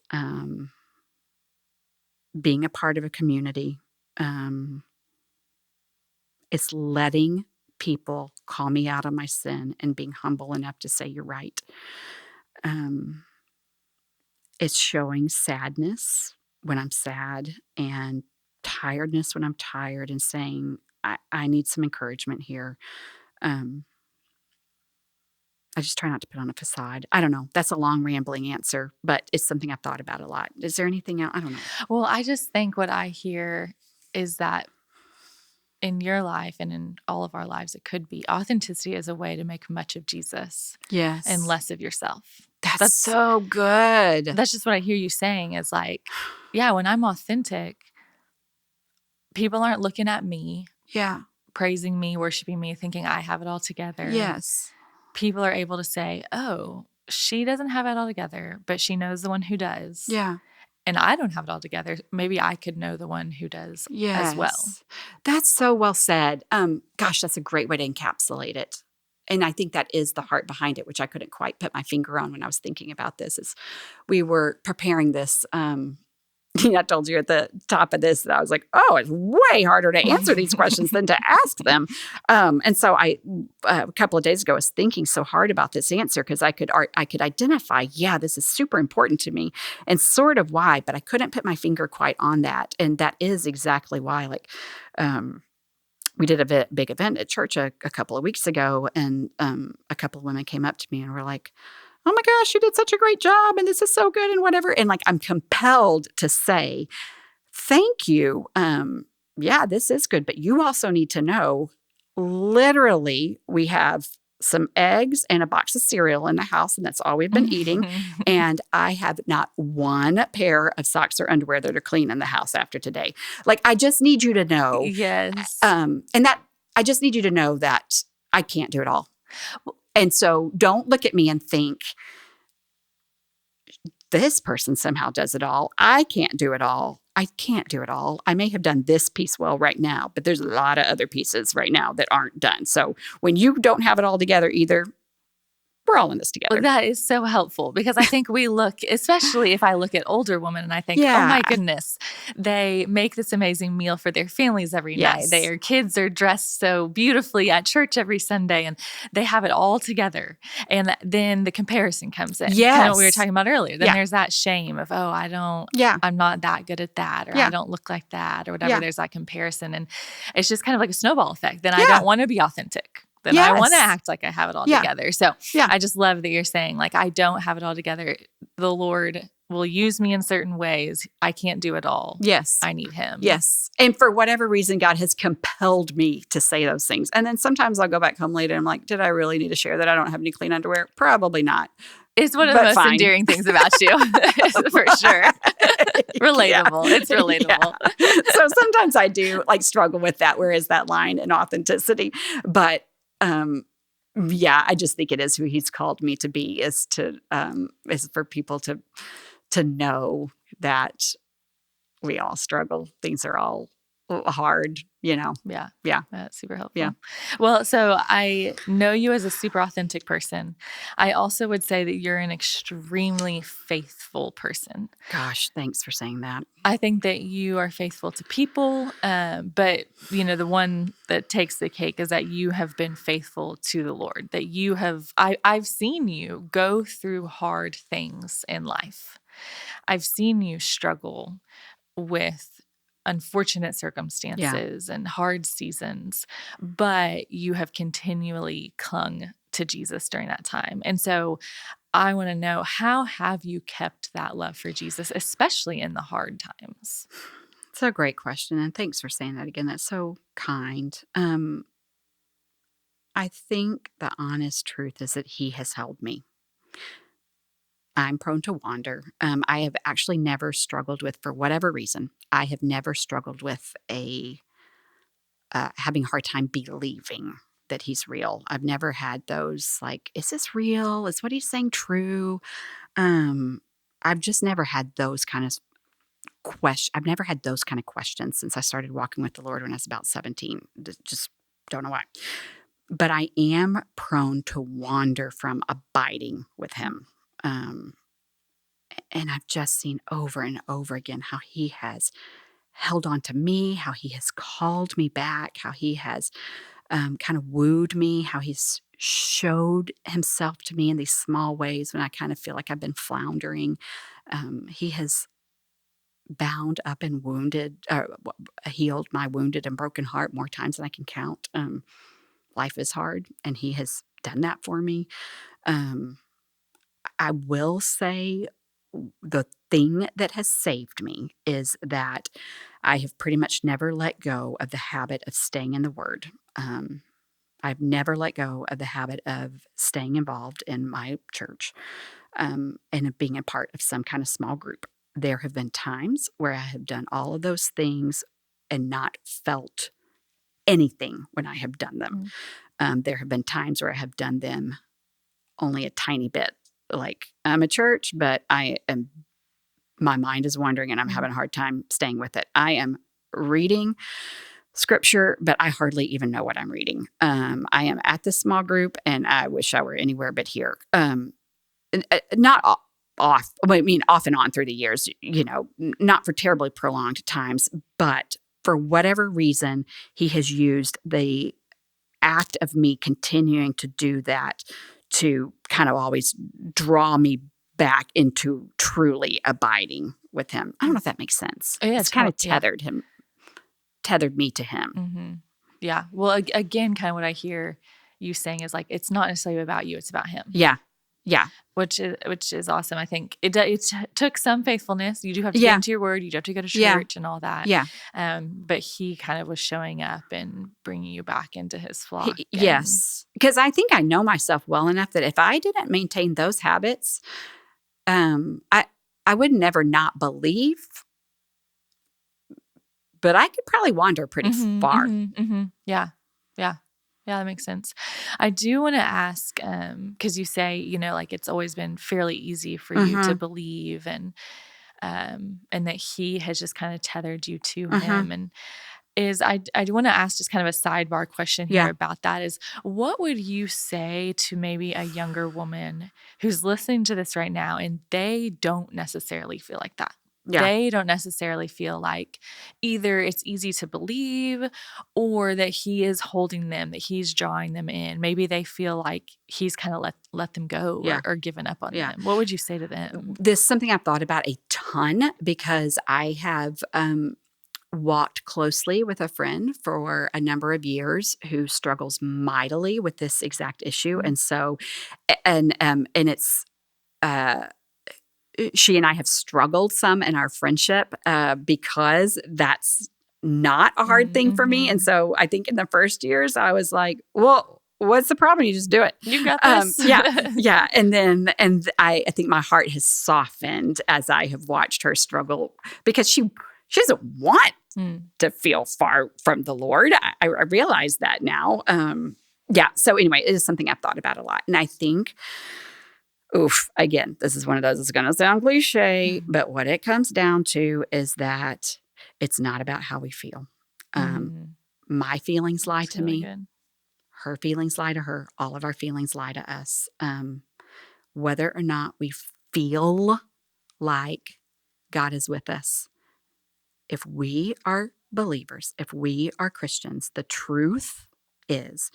being a part of a community. It's letting people call me out on my sin and being humble enough to say, you're right. It's showing sadness when I'm sad and tiredness when I'm tired and saying, I need some encouragement here. I just try not to put on a facade. I don't know. That's a long, rambling answer, but it's something I've thought about a lot. Is there anything else? I don't know. Well, I just think what I hear is that in your life and in all of our lives, it could be authenticity is a way to make much of Jesus. Yes. And less of yourself. That's so good. That's just what I hear you saying is like, yeah, when I'm authentic, people aren't looking at me. Yeah. Praising me, worshiping me, thinking I have it all together. Yes. People are able to say, oh, she doesn't have it all together, but she knows the one who does. Yeah. And I don't have it all together. Maybe I could know the one who does as well. That's so well said. Gosh, that's a great way to encapsulate it. And I think that is the heart behind it, which I couldn't quite put my finger on when I was thinking about this. Is we were preparing this. I told you at the top of this that I was like, oh, it's way harder to answer these questions than to ask them. And so I, a couple of days ago, was thinking so hard about this answer because I could identify, yeah, this is super important to me and sort of why, but I couldn't put my finger quite on that. And that is exactly why, we did a big event at church a couple of weeks ago, and a couple of women came up to me and were like, oh my gosh, you did such a great job, and this is so good, and whatever. And I'm compelled to say, thank you. Yeah, this is good, but you also need to know, literally, we have some eggs and a box of cereal in the house, and that's all we've been eating. And I have not one pair of socks or underwear that are clean in the house after today. I just need you to know. Yes. And that I just need you to know that I can't do it all. And so don't look at me and think, this person somehow does it all. I can't do it all. I can't do it all. I may have done this piece well right now, but there's a lot of other pieces right now that aren't done. So when you don't have it all together either, we're all in this together. Well, that is so helpful because I think we look, especially if I look at older women and I think, oh my goodness, they make this amazing meal for their families every night. Their kids are dressed so beautifully at church every Sunday and they have it all together. And then the comparison comes in. Kind of what we were talking about earlier. Then there's that shame of, oh, I'm not that good at that, or I don't look like that, or whatever. There's that comparison. And it's just kind of like a snowball effect. Then I don't want to be authentic. Then I want to act like I have it all together. So I just love that you're saying, like, I don't have it all together. The Lord will use me in certain ways. I can't do it all. Yes. I need him. Yes. And for whatever reason, God has compelled me to say those things. And then sometimes I'll go back home later and I'm like, did I really need to share that I don't have any clean underwear? Probably not. It's one of the most endearing things about you, for sure. Relatable. It's relatable. So sometimes I do like struggle with that. Where is that line in authenticity? But I just think it is who he's called me to be, is for people to know that we all struggle. Things are all hard, Yeah. That's super helpful. Yeah. Well, so I know you as a super authentic person. I also would say that you're an extremely faithful person. Gosh, thanks for saying that. I think that you are faithful to people, but the one that takes the cake is that you have been faithful to the Lord, that you have, I've seen you go through hard things in life. I've seen you struggle with unfortunate circumstances and hard seasons, but you have continually clung to Jesus during that time. And so I want to know, how have you kept that love for Jesus, especially in the hard times? It's a great question. And thanks for saying that again. That's so kind. I think the honest truth is that he has held me. I'm prone to wander. I have actually never struggled with, for whatever reason, I have never struggled with having a hard time believing that he's real. I've never had those like, is this real? Is what he's saying true? I've just never had those kind of I've never had those kind of questions since I started walking with the Lord when I was about 17. Just don't know why. But I am prone to wander from abiding with him. And I've just seen over and over again how he has held on to me, how he has called me back, how he has kind of wooed me, how he's showed himself to me in these small ways when I kind of feel like I've been floundering. He has bound up and healed my wounded and broken heart more times than I can count. Life is hard, and he has done that for me. I will say the thing that has saved me is that I have pretty much never let go of the habit of staying in the Word. I've never let go of the habit of staying involved in my church and of being a part of some kind of small group. There have been times where I have done all of those things and not felt anything when I have done them. There have been times where I have done them only a tiny bit. Like, I'm a church, but my mind is wandering and I'm having a hard time staying with it. I am reading scripture, but I hardly even know what I'm reading. I am at this small group and I wish I were anywhere but here. Not off and on through the years, not for terribly prolonged times, but for whatever reason, he has used the act of me continuing to do that to kind of always draw me back into truly abiding with him. I don't know if that makes sense. Yeah, it's kind of tethered me to him. Mm-hmm. Yeah. Well, again, kind of what I hear you saying is like, it's not necessarily about you, it's about him. Yeah. Yeah. Which is awesome. I think it took some faithfulness. You do have to get into your word. You do have to go to church and all that. Yeah. But he kind of was showing up and bringing you back into his flock. Yes. Because I think I know myself well enough that if I didn't maintain those habits, I would never not believe, but I could probably wander pretty far. Mm-hmm, mm-hmm. Yeah. Yeah. Yeah, that makes sense. I do want to ask, because you say, like it's always been fairly easy for you to believe. And and that he has just kind of tethered you to Uh-huh. him. And I want to ask just kind of a sidebar question here Yeah. about that is, what would you say to maybe a younger woman who's listening to this right now and they don't necessarily feel like that? Yeah. They don't necessarily feel like either it's easy to believe or that he is holding them, that he's drawing them in. Maybe they feel like he's kind of let them go Yeah. or given up on Yeah. them. What would you say to them? This is something I've thought about a ton because I have walked closely with a friend for a number of years who struggles mightily with this exact issue. Mm. And so, and it's, she and I have struggled some in our friendship because that's not a hard thing for me. And Mhm. so I think in the first years, I was like, well, what's the problem? You just do it. You got this. Yeah. And I think my heart has softened as I have watched her struggle because she doesn't want Mm. to feel far from the Lord. I realize that now. Yeah. So anyway, it is something I've thought about a lot. And I think, again, this is one of those that's going to sound cliche, but what it comes down to is that it's not about how we feel. My feelings lie That's to really me. good. Her feelings lie to her. All of our feelings lie to us. Whether or not we feel like God is with us, if we are believers, if we are Christians, the truth is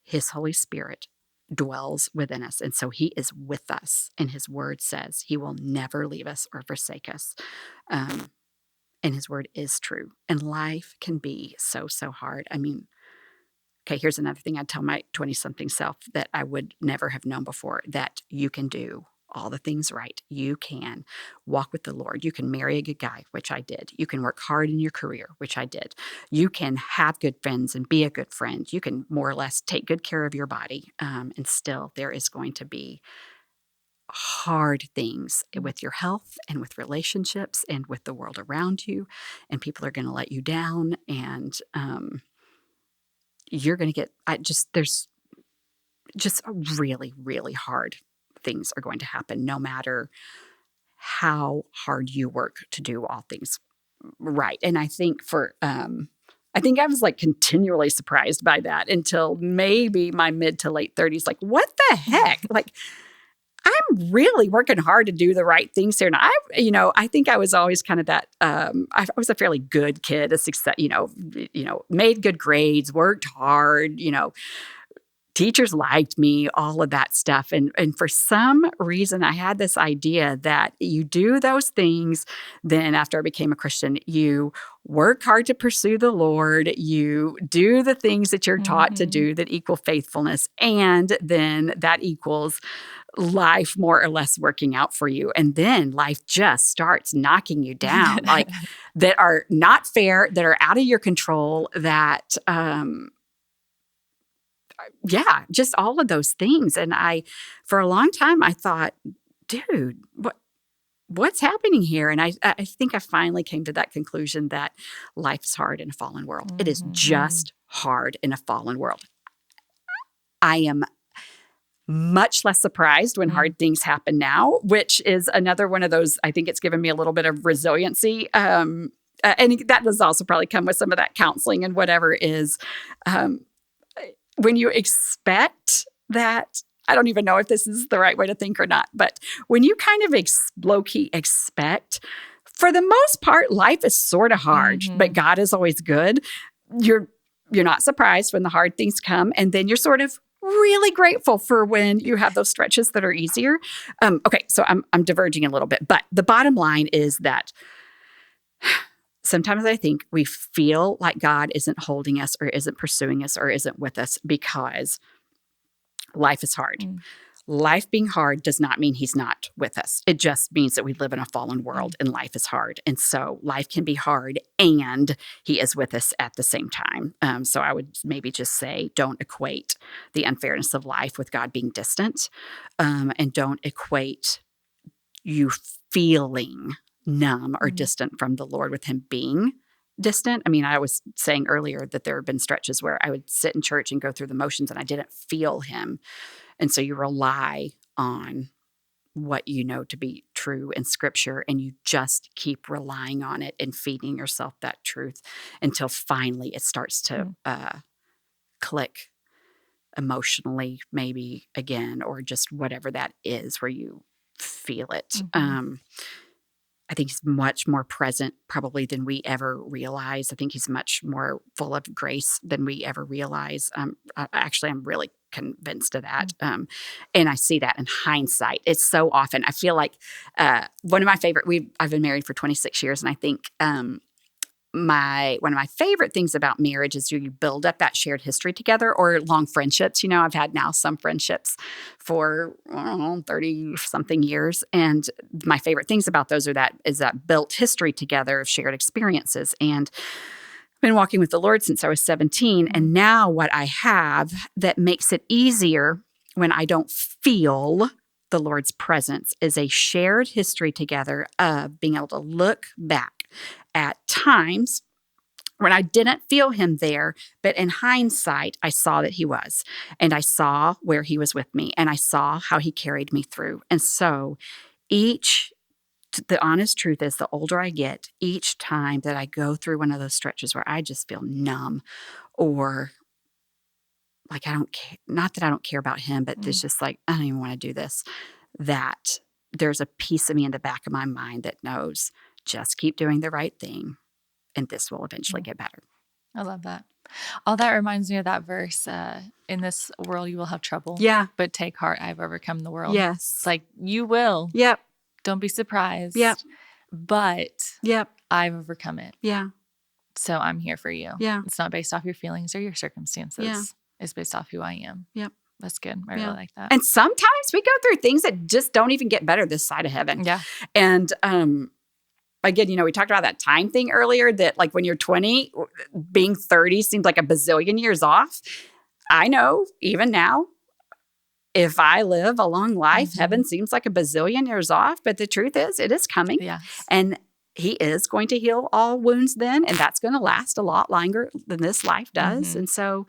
His Holy Spirit dwells within us. And so He is with us. And His word says He will never leave us or forsake us. And His word is true. And life can be so, so hard. I mean, okay, here's another thing I'd tell my 20-something self that I would never have known before, that you can do all the things right. You can walk with the Lord. You can marry a good guy, which I did. You can work hard in your career, which I did. You can have good friends and be a good friend. You can more or less take good care of your body. And still there is going to be hard things with your health and with relationships and with the world around you. And people are going to let you down. And you're going to get, there's just really, really hard things are going to happen no matter how hard you work to do all things right. And I think I think I was like continually surprised by that until maybe my mid to late 30s. Like, what the heck? Like, I'm really working hard to do the right things here. And I think I was always kind of that, I was a fairly good kid, a success, made good grades, worked hard, teachers liked me, all of that stuff. And for some reason, I had this idea that you do those things. Then after I became a Christian, you work hard to pursue the Lord. You do the things that you're taught to do that equal faithfulness. And then that equals life more or less working out for you. And then life just starts knocking you down, like that are not fair, that are out of your control, that, just all of those things. And for a long time, I thought, dude, what's happening here? And I think I finally came to that conclusion that life is hard in a fallen world. It is just hard in a fallen world. I am much less surprised when hard things happen now, which is another one of those, I think it's given me a little bit of resiliency. And that does also probably come with some of that counseling and whatever is, when you expect that, I don't even know if this is the right way to think or not, but when you kind of low-key expect, for the most part, life is sort of hard, but God is always good. You're not surprised when the hard things come, and then you're sort of really grateful for when you have those stretches that are easier. Okay, so I'm diverging a little bit, but the bottom line is that sometimes I think we feel like God isn't holding us or isn't pursuing us or isn't with us because life is hard. Life being hard does not mean He's not with us. It just means that we live in a fallen world and life is hard. And so life can be hard and He is with us at the same time. So I would maybe just say, don't equate the unfairness of life with God being distant, and don't equate you feeling numb or distant from the Lord with Him being distant. I mean, I was saying earlier that there have been stretches where I would sit in church and go through the motions and I didn't feel Him. And so you rely on what you know to be true in Scripture, and you just keep relying on it and feeding yourself that truth until finally it starts to click emotionally, maybe again, or just whatever that is where you feel it. I think he's much more present probably than we ever realize. I think he's much more full of grace than we ever realize. Actually, I'm really convinced of that. And I see that in hindsight. It's so often, I feel like one of my favorite, I've been married for 26 years, and I think one of my favorite things about marriage is you build up that shared history together, or long friendships. I've had now some friendships for 30 something years. And my favorite things about those is that built history together of shared experiences. And I've been walking with the Lord since I was 17. And now what I have that makes it easier when I don't feel the Lord's presence is a shared history together of being able to look back at times when I didn't feel him there, but in hindsight, I saw that he was, and I saw where he was with me, and I saw how he carried me through. And so the honest truth is, the older I get, each time that I go through one of those stretches where I just feel numb, or like I don't care, not that I don't care about him, but it's just like, I don't even want to do this, that there's a piece of me in the back of my mind that knows, just keep doing the right thing, and this will eventually get better. I love that. All that reminds me of that verse, in this world you will have trouble. Yeah. But take heart, I've overcome the world. Yes. It's like, you will. Yep. Don't be surprised. Yep. But Yep. I've overcome it. Yeah. So I'm here for you. Yeah. It's not based off your feelings or your circumstances. Yeah. It's based off who I am. Yep. That's good. I really like that. And sometimes we go through things that just don't even get better this side of heaven. Yeah. And again, we talked about that time thing earlier, that like when you're 20, being 30 seems like a bazillion years off. I know even now, if I live a long life, heaven seems like a bazillion years off. But the truth is, it is coming. Yes. And he is going to heal all wounds then. And that's going to last a lot longer than this life does. And so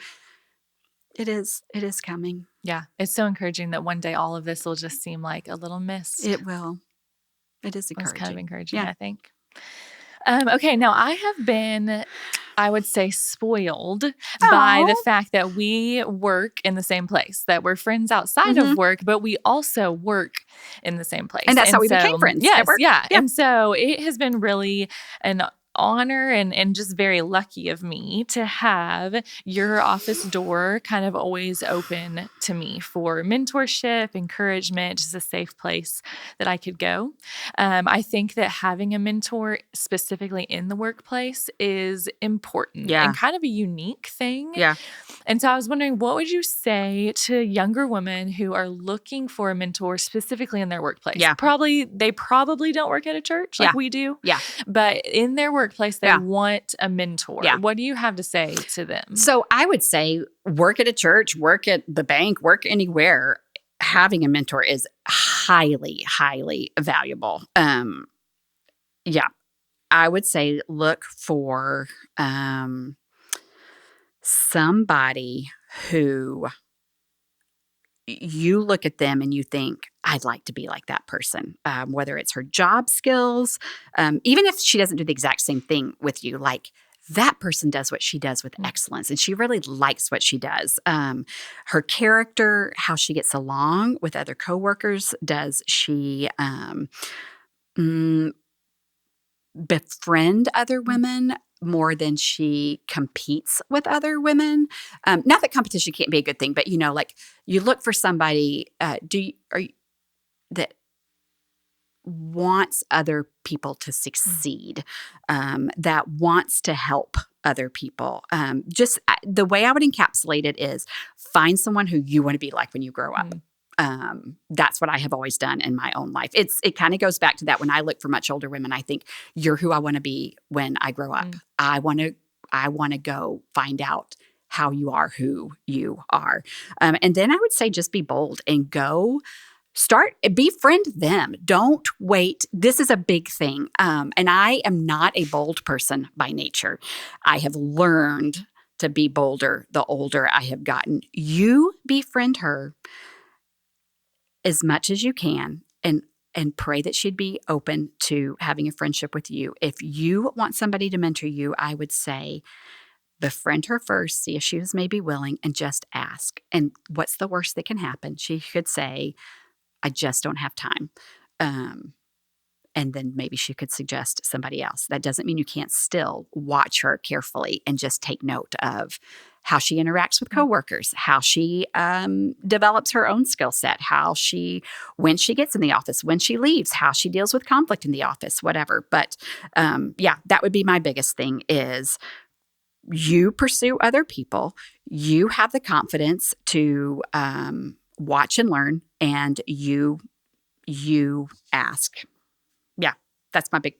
it is coming. Yeah. It's so encouraging that one day all of this will just seem like a little mist. It will. It is encouraging. It's kind of encouraging, Yeah. I think. Okay, now I have been, I would say, spoiled by the fact that we work in the same place, that we're friends outside of work, but we also work in the same place. And that's how we became friends. Yes, at work. yeah. And so it has been really an honor and just very lucky of me to have your office door kind of always open to me for mentorship, encouragement, just a safe place that I could go. I think that having a mentor specifically in the workplace is important and kind of a unique thing. Yeah. And so I was wondering, what would you say to younger women who are looking for a mentor specifically in their workplace? Yeah. They probably don't work at a church like we do. Yeah. But in their workplace, they want a mentor. Yeah. What do you have to say to them? So I would say work at a church, work at the bank, work anywhere. Having a mentor is highly, highly valuable. Yeah. I would say look for somebody who you look at them and you think, I'd like to be like that person, whether it's her job skills, even if she doesn't do the exact same thing with you, like that person does what she does with excellence and she really likes what she does. Her character, how she gets along with other coworkers, does she befriend other women more than she competes with other women? Not that competition can't be a good thing, but like you look for somebody that wants other people to succeed, that wants to help other people. Just the way I would encapsulate it is find someone who you want to be like when you grow up. That's what I have always done in my own life. It kind of goes back to that. When I look for much older women, I think you're who I want to be when I grow up. I want to go find out how you are who you are. And then I would say just be bold and go befriend them. Don't wait. This is a big thing. And I am not a bold person by nature. I have learned to be bolder the older I have gotten. You befriend her as much as you can. and pray that she'd be open to having a friendship with you. If you want somebody to mentor you, I would say befriend her first, see if she was maybe willing, and just ask. And what's the worst that can happen? She could say, I just don't have time. And then maybe she could suggest somebody else. That doesn't mean you can't still watch her carefully and just take note of how she interacts with coworkers, how she develops her own skill set, when she gets in the office, when she leaves, how she deals with conflict in the office, whatever. But that would be my biggest thing is you pursue other people. You have the confidence to watch and learn, and you ask. Yeah, that's my big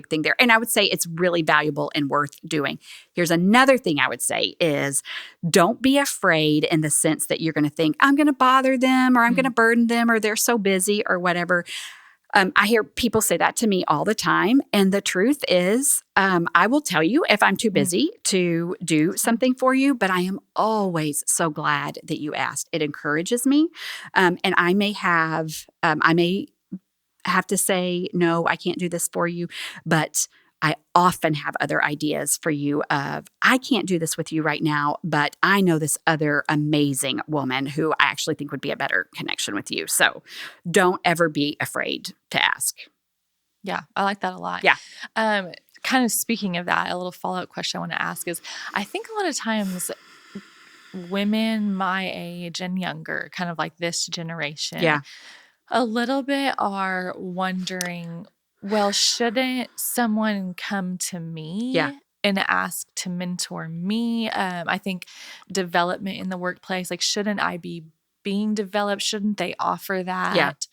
thing there. And I would say it's really valuable and worth doing. Here's another thing I would say is don't be afraid in the sense that you're going to think, I'm going to bother them or I'm going to burden them or they're so busy or whatever. I hear people say that to me all the time. And the truth is, I will tell you if I'm too busy to do something for you, but I am always so glad that you asked. It encourages me. And I may have to say, no, I can't do this for you. But I often have other ideas for you of, I can't do this with you right now, but I know this other amazing woman who I actually think would be a better connection with you. So don't ever be afraid to ask. Yeah, I like that a lot. Yeah. Kind of speaking of that, a little follow-up question I want to ask is, I think a lot of times women my age and younger, kind of like this generation, a little bit are wondering, well, shouldn't someone come to me and ask to mentor me? I think development in the workplace, like, shouldn't I be being developed? Shouldn't they offer that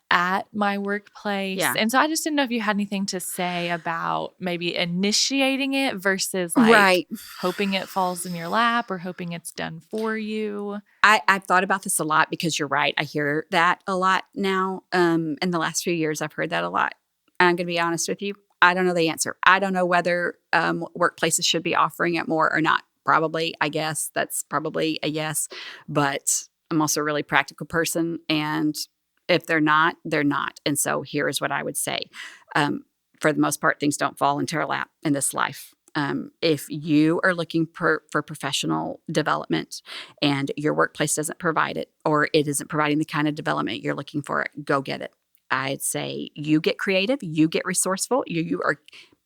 at my workplace? Yeah. And so I just didn't know if you had anything to say about maybe initiating it versus like hoping it falls in your lap or hoping it's done for you. I've thought about this a lot because you're right. I hear that a lot now. In the last few years, I've heard that a lot. And I'm going to be honest with you. I don't know the answer. I don't know whether workplaces should be offering it more or not. Probably, I guess that's probably a yes. But I'm also a really practical person. And if they're not, they're not. And so here is what I would say. For the most part, things don't fall into our lap in this life. If you are looking for professional development and your workplace doesn't provide it, or it isn't providing the kind of development you're looking for, go get it. I'd say you get creative, you get resourceful,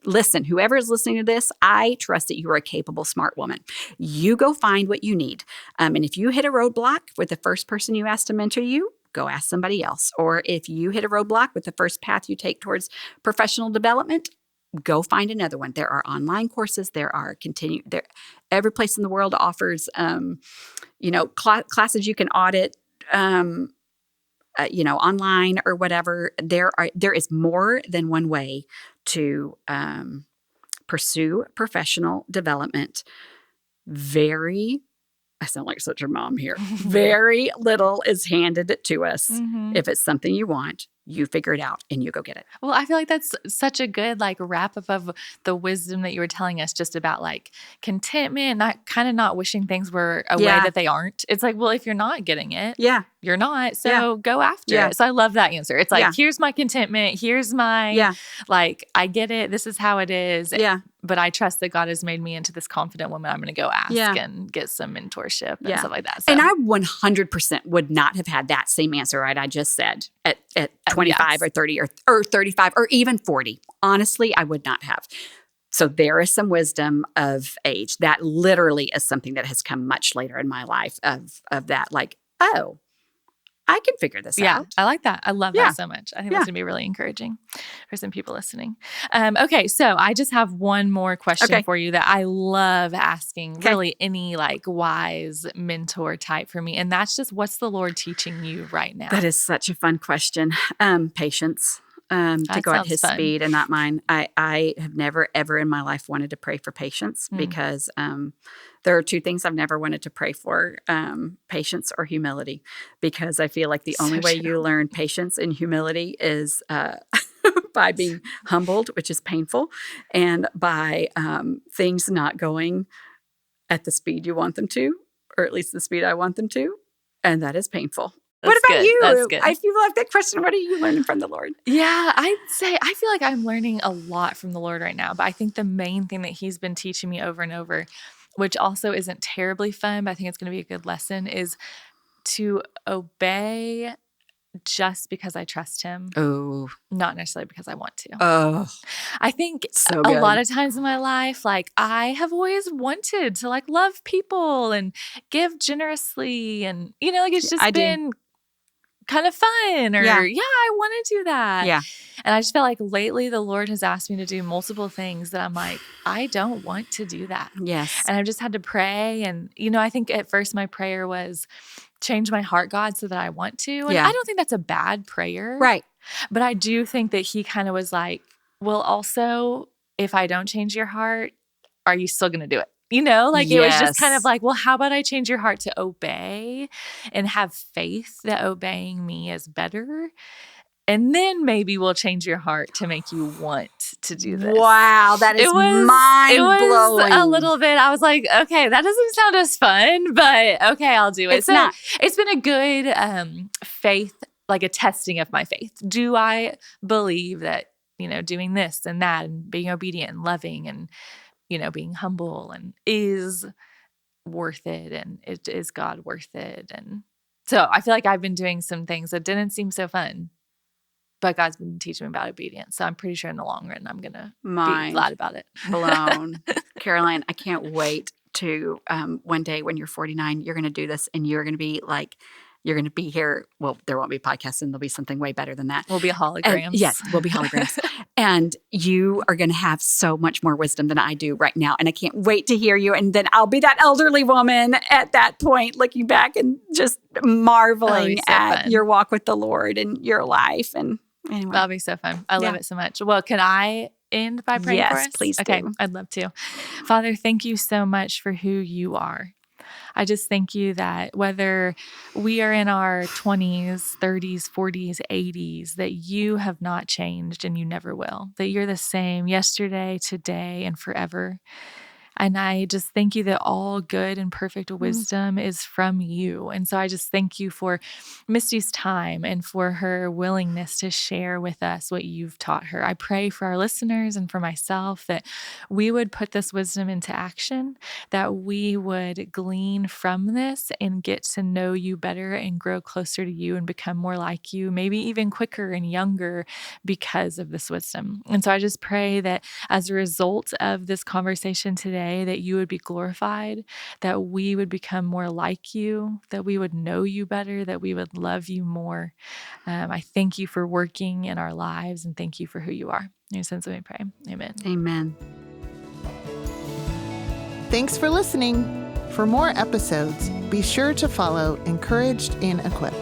listen, whoever is listening to this, I trust that you are a capable, smart woman. You go find what you need. And if you hit a roadblock with the first person you ask to mentor you, go ask somebody else. Or if you hit a roadblock with the first path you take towards professional development, go find another one. There are online courses. Every place in the world offers, classes you can audit, online or whatever. There is more than one way to pursue professional development. I sound like such a mom here. Very little is handed to us. If it's something you want, you figure it out and you go get it. Well, I feel like that's such a good wrap up of the wisdom that you were telling us just about contentment, not wishing things were a way that they aren't. It's like, well, if you're not getting it, you're not. So go after it. So I love that answer. It's like, here's my contentment. Here's my, I get it. This is how it is. Yeah. But I trust that God has made me into this confident woman. I'm going to go ask and get some mentorship and stuff like that. So. And I 100% would not have had that same answer, right? I just said at 25 or 30 or 35 or even 40. Honestly, I would not have. So there is some wisdom of age. That literally is something that has come much later in my life of that, I can figure this out. Yeah, I like that. I love that so much. I think that's going to be really encouraging for some people listening. Okay, so I just have one more question for you that I love asking really any wise mentor type for me. And that's just, what's the Lord teaching you right now? That is such a fun question. Patience. To go at his speed and not mine. I have never, ever in my life wanted to pray for patience because there are two things I've never wanted to pray for, patience or humility, because I feel like the only way you learn patience and humility is by being humbled, which is painful, and by things not going at the speed you want them to, or at least the speed I want them to, and that is painful. What about good. you? That's good. I feel like that question. What are you learning from the Lord? Yeah, I'd say I feel like I'm learning a lot from the Lord right now, but I think the main thing that he's been teaching me over and over, which also isn't terribly fun, but I think it's going to be a good lesson, is to obey just because I trust him, Oh, not necessarily because I want to. oh, I think so a good. lot of times in my life, like I have always wanted to like love people and give generously, and like it's just I do. been kind of fun, or Yeah. I want to do that. Yeah. And I just felt like lately the Lord has asked me to do multiple things that I'm like, I don't want to do that. Yes. And I've just had to pray. And, I think at first my prayer was change my heart, God, so that I want to. And Yeah. I don't think that's a bad prayer. Right. But I do think that he kind of was like, well, also, if I don't change your heart, are you still going to do it? It was just kind of Yes. like, well, how about I change your heart to obey and have faith that obeying me is better? And then maybe we'll change your heart to make you want to do this. Wow, that is mind It was blowing. a little bit. I was like, okay, that doesn't sound as fun, but okay, I'll do it. It's not. It's been a good faith, like a testing of my faith. Do I believe that, doing this and that and being obedient and loving and, being humble and is worth it, and is God worth it? And so I feel like I've been doing some things that didn't seem so fun, but God's been teaching me about obedience. So I'm pretty sure in the long run, I'm going to be glad about it. Blown. Caroline, I can't wait to one day when you're 49, you're going to do this and you're going to be like, you're going to be here. Well, there won't be podcasts and there'll be something way better than that. We'll be holograms. Yes, we'll be holograms. And you are going to have so much more wisdom than I do right now. And I can't wait to hear you. And then I'll be that elderly woman at that point, looking back and just marveling at your walk with the Lord and your life. And anyway. That'll be so fun. I love it so much. Well, can I end by praying for us? Yes, please Okay, do. I'd love to. Father, thank you so much for who you are. I just thank you that whether we are in our 20s, 30s, 40s, 80s, that you have not changed and you never will, that you're the same yesterday, today, and forever. And I just thank you that all good and perfect wisdom is from you. And so I just thank you for Misty's time and for her willingness to share with us what you've taught her. I pray for our listeners and for myself that we would put this wisdom into action, that we would glean from this and get to know you better and grow closer to you and become more like you, maybe even quicker and younger because of this wisdom. And so I just pray that as a result of this conversation today, that you would be glorified, that we would become more like you, that we would know you better, that we would love you more. I thank you for working in our lives and thank you for who you are. In your sense, let me pray. Amen. Amen. Thanks for listening. For more episodes, be sure to follow Encouraged and Equipped.